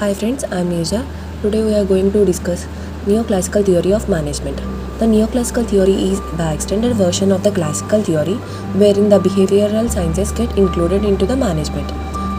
Hi friends, I'm Neerja. Today we are going to discuss neoclassical theory of management. The neoclassical theory is the extended version of the classical theory wherein the behavioral sciences get included into the management.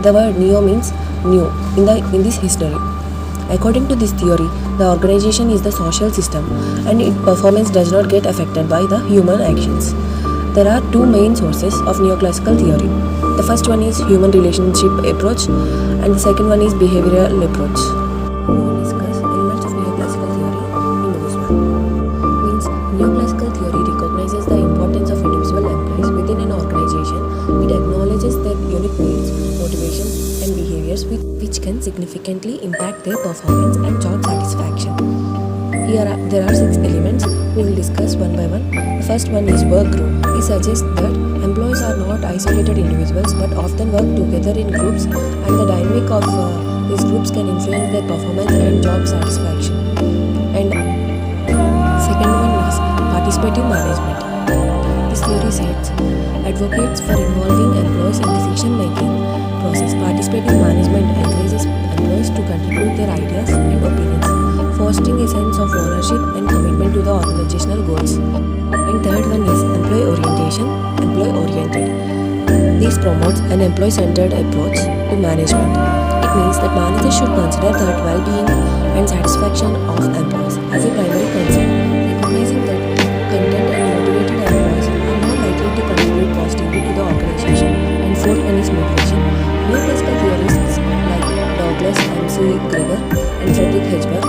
The word neo means new in this history. According to this theory, the organization is the social system and its performance does not get affected by the human actions. There are two main sources of neoclassical theory. The first one is human relationship approach and the second one is behavioral approach. We will discuss elements of neoclassical theory in this one. Means neoclassical theory recognizes the importance of individual employees within an organization. It acknowledges their unique needs, motivations and behaviors which can significantly impact their performance and job satisfaction. There are 6 elements. We will discuss one by one. The first one is work group. It suggests that employees are not isolated individuals but often work together in groups and the dynamic of these groups can influence their performance and job satisfaction. And second one is participative management. This theory sets advocates for involving employees in decision-making process. Participative management encourages employees to contribute their ideas and opinions, fostering a sense of ownership and commitment to the organizational goals. And third one is employee-oriented. This promotes an employee-centered approach to management. It means that managers should consider the well-being and satisfaction of employees as a primary concern, recognizing that content and motivated employees are more likely to contribute positively to the organization. And fourth one is motivation. Neoclassical theorists like Douglas M.C. Greger and Friedrich Hebert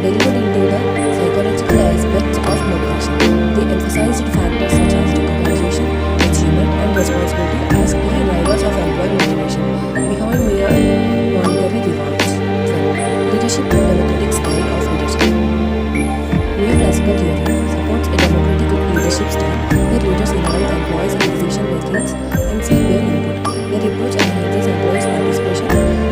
delved into the psychological aspects of motivation. They emphasized factors such as recognition, achievement, and responsibility as key drivers of employee motivation behind mere monetary rewards. Leadership and democratic style of leadership. Neoclassical theory supports a democratic leadership style where leaders involve employees in decision making and seek their input. Their approach enhances employees' participation,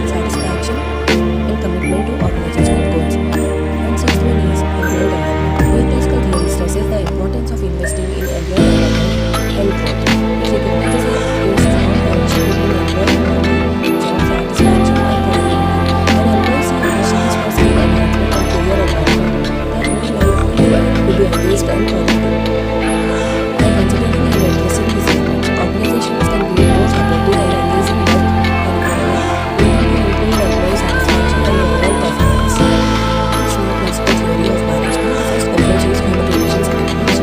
satisfaction, and commitment to organizational goals. And sixth one is employee development. Neoclassical theory stresses the importance of investing in employee development and growth. It recognizes a strong connection between employee learning, job satisfaction, and productivity. When employees see opportunities for skill enhancement and career advancement, they are more likely to be engaged and productive. By considering and addressing these elements, organizations can create more supportive and engaging work environment, leading to improved employee satisfaction and overall performance. This neoclassical theory of management, the first approach is human relations approach.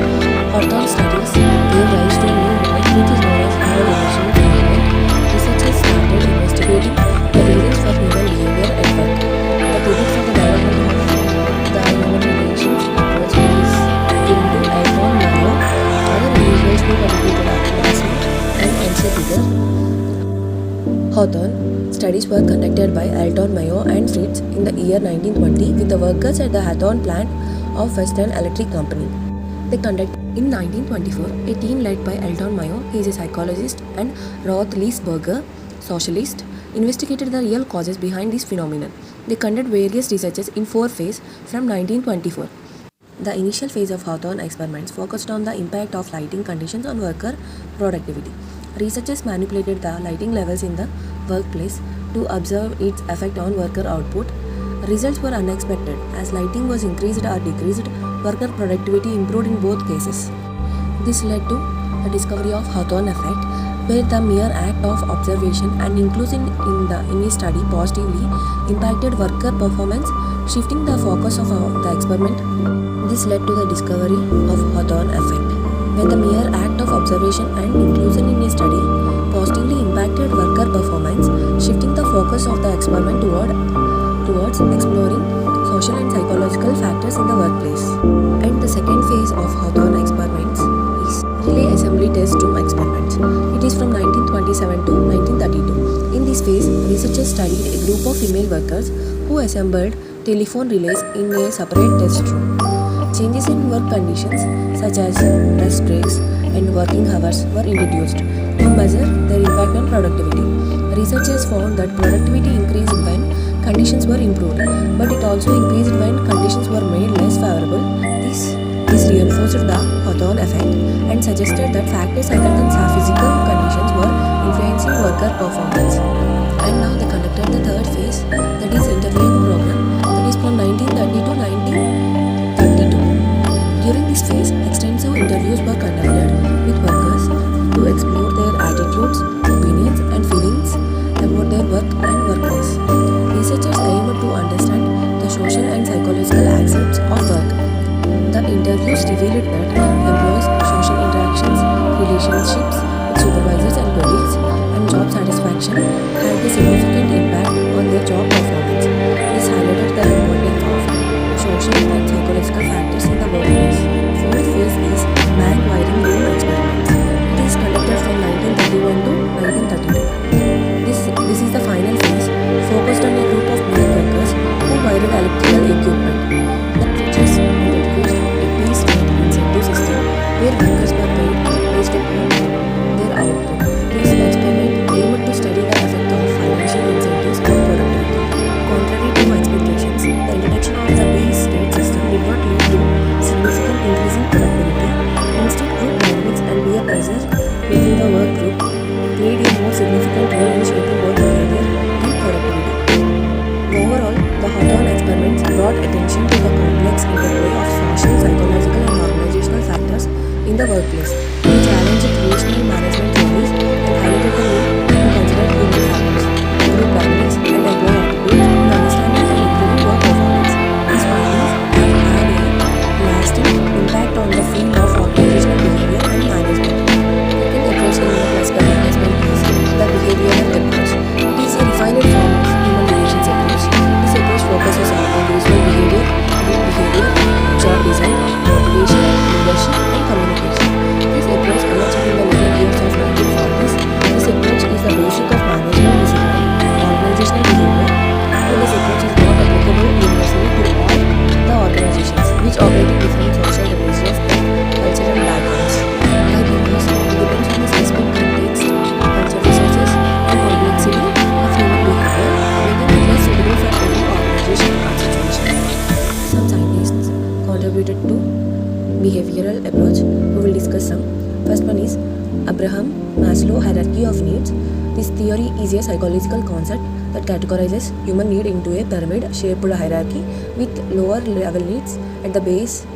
Hawthorne studies gave rise to a new movement which is known as human relations movement. Researchers started investigating the reasons for human behavior at work. The credit for the development of the human relations approach is given to Alton Mayo. Other individuals who contributed are Massey and N.C. Bigger. Hawthorne studies were conducted by Alton Mayo and Fritz in the year 1920 with the workers at the Hawthorne plant of Western Electric Company. They conducted in 1924 a team led by Alton Mayo, he is a psychologist, and Ruth Leesberger, socialist, investigated the real causes behind this phenomenon. They conducted various researches in 4 phases from 1924. The initial phase of Hawthorne experiments focused on the impact of lighting conditions on worker productivity. Researchers manipulated the lighting levels in the workplace to observe its effect on worker output. Results were unexpected. As lighting was increased or decreased, worker productivity improved in both cases. This led to the discovery of Hawthorne effect, where the mere act of observation and inclusion in a study positively impacted worker performance, shifting the focus of the experiment. This led to the discovery of Hawthorne effect, where the mere act of observation and inclusion in a study positively impacted worker performance, shifting the focus of the experiment towards exploring social and psychological factors in the workplace. And the second phase of Hawthorne experiments is relay assembly test room experiments. It is from 1927 to 1932. In this phase, researchers studied a group of female workers who assembled telephone relays in a separate test room. Changes in work conditions such as rest breaks and working hours were introduced to measure their impact on productivity. Researchers found that productivity increased when conditions were improved, but it also increased when conditions were made less favorable. This reinforced the Hawthorne effect and suggested that factors other than physical conditions were influencing worker performance. And now they conducted the third phase, that is interviewing This highlighted the importance of social and psychological factors in the workplace. Fourth phase is bank wiring room experiments. It is conducted from 1931 to 1932. This is the final phase, focused on a group of male workers who wired electrical equipment. The features introduced a piece-rate incentive system where workers were paid based upon their output. This experiment aimed to study the effect of financial incentives on productivity. Contrary to expectations, the introduction of the piece-rate system did not lead to significant increase in productivity. Instead, group dynamics and peer pressure within the work group played a more significant role in shaping both behavior and productivity. Overall, the Hawthorne experiments brought attention to the complex interplay of social, psychological, and organizational factors in the workplace. They challenged traditional management theories and highlighted the need to consider human factors, group dynamics, and employee attitudes in understanding and improving work performance. These findings have had a lasting impact on the field of organizational behavior and management. Second approach in neoclassical management is the behavioral approach. It is a refined form of human relations approach. This approach focuses on individual behavior, group behavior, job design, motivation, leadership, and communication. This approach emerged in the later years of 1940s. This approach is the basic of management discipline, organizational behavior, and this approach is not applicable universally to all the organizations which operate in different social, religious, and cultural backgrounds. Like because it depends on the specific context, cultural resources, and complexity of human behavior, making it less suitable for every organization or situation. Some scientists contributed to behavioral approach. We will discuss some. First one is Abraham Maslow hierarchy of needs. This theory is a psychological concept that categorizes human need into a pyramid-shaped hierarchy with lower level needs at the base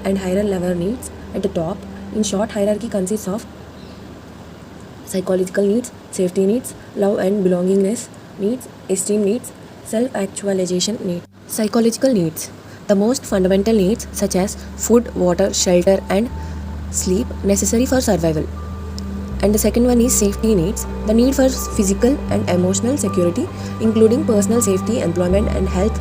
and higher level needs at the top. In short, hierarchy consists of psychological needs, safety needs, love and belongingness needs, esteem needs, self-actualization needs. Psychological needs. The most fundamental needs such as food, water, shelter and sleep necessary for survival. And the second one is safety needs, the need for physical and emotional security including personal safety, employment and health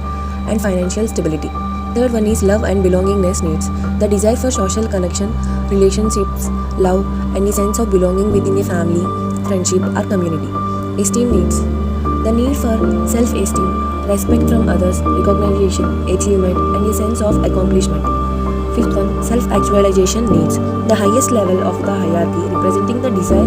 and financial stability. Third one is love and belongingness needs, the desire for social connection, relationships, love and a sense of belonging within a family, friendship or community. Esteem needs, the need for self-esteem, respect from others, recognition, achievement and a sense of accomplishment. Fifth one, self-actualization needs, the highest level of the hierarchy representing the desire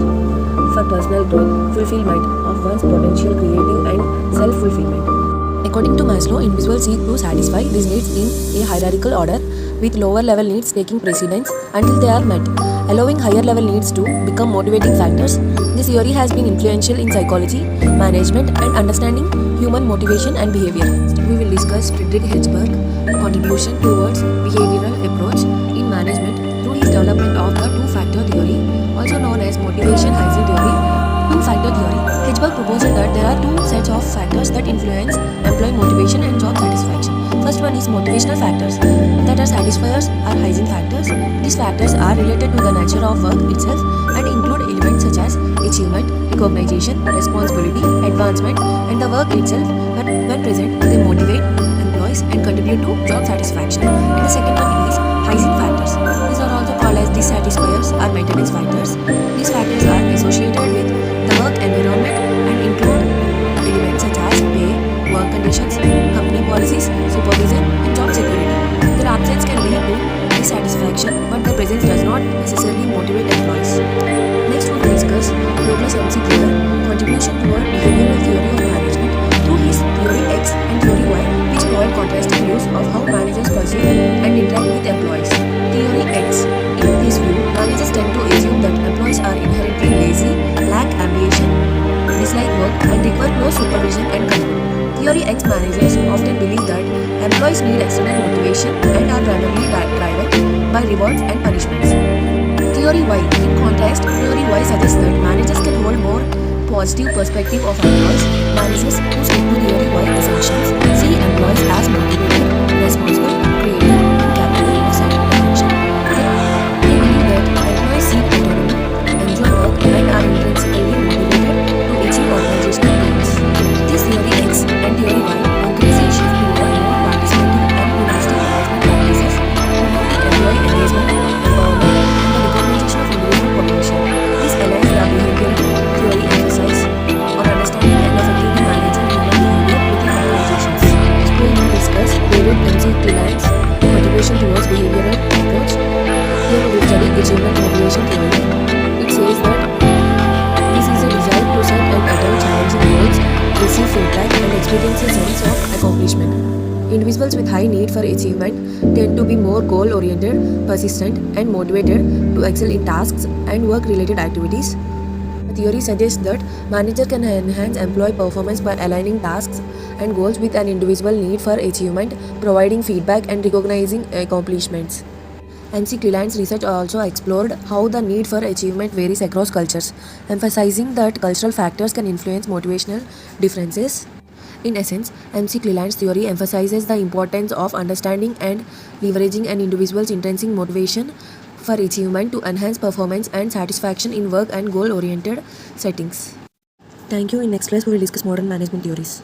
for personal growth, fulfillment of one's potential, creative and self-fulfillment. According to Maslow, individuals seek to satisfy these needs in a hierarchical order, with lower level needs taking precedence until they are met, allowing higher level needs to become motivating factors. This theory has been influential in psychology, management and understanding human motivation and behavior. We will discuss Friedrich Hebsburg's contribution towards behavioral approach in management through his development of the two-factor theory, also known as motivation hygiene theory. Two-factor theory. Hebsburg proposed that there are two sets of factors that influence employee motivation and job satisfaction. First one is motivational factors, that are satisfiers or hygiene factors. These factors are related to the nature of work itself and include elements such as achievement, recognition, responsibility, advancement, and the work itself. But when present, they motivate employees and contribute to job satisfaction. And the second one is hygiene factors. These are also called as dissatisfiers or maintenance factors. These factors are associated with the work environment and include elements such as pay, work conditions, company policies, supervision, and job security. Their absence can lead to dissatisfaction, but their presence does not necessarily motivate employees. Next, we will discuss Douglas MC Krieger contribution toward behavioral theory of management through his theory X and theory Y, which provide contrasting views of how managers perceive and interact with employees. Theory X. In this view, managers tend to assume that employees are inherently lazy, lack ambition, dislike work, and require close supervision and control. Theory X managers often believe that employees need external motivation and are primarily driven by rewards and punishments. Theory Y. In contrast, Theory Y suggests that managers can hold more positive perspective of employees. Managers who stick to Theory Y assumptions see employees as motivated, responsible, creative, and capable of self-reflection. They believe that employees seek autonomy, enjoy work, and are intrinsically motivated to achieve organizational goals. This Theory X and Theory Y encourage a shift motivation towards behavioral approach. Here we will study achievement motivation theory. It says that this is a desire to set and attain challenging goals, receive feedback, and experience a sense of accomplishment. Individuals with high need for achievement tend to be more goal-oriented, persistent, and motivated to excel in tasks and work-related activities. The theory suggests that manager can enhance employee performance by aligning tasks and goals with an individual need for achievement, providing feedback and recognizing accomplishments. MC Cleland's research also explored how the need for achievement varies across cultures, emphasizing that cultural factors can influence motivational differences. In essence, MC Cleland's theory emphasizes the importance of understanding and leveraging an individual's intrinsic motivation for achievement to enhance performance and satisfaction in work and goal-oriented settings. Thank you. In next class, we will discuss modern management theories.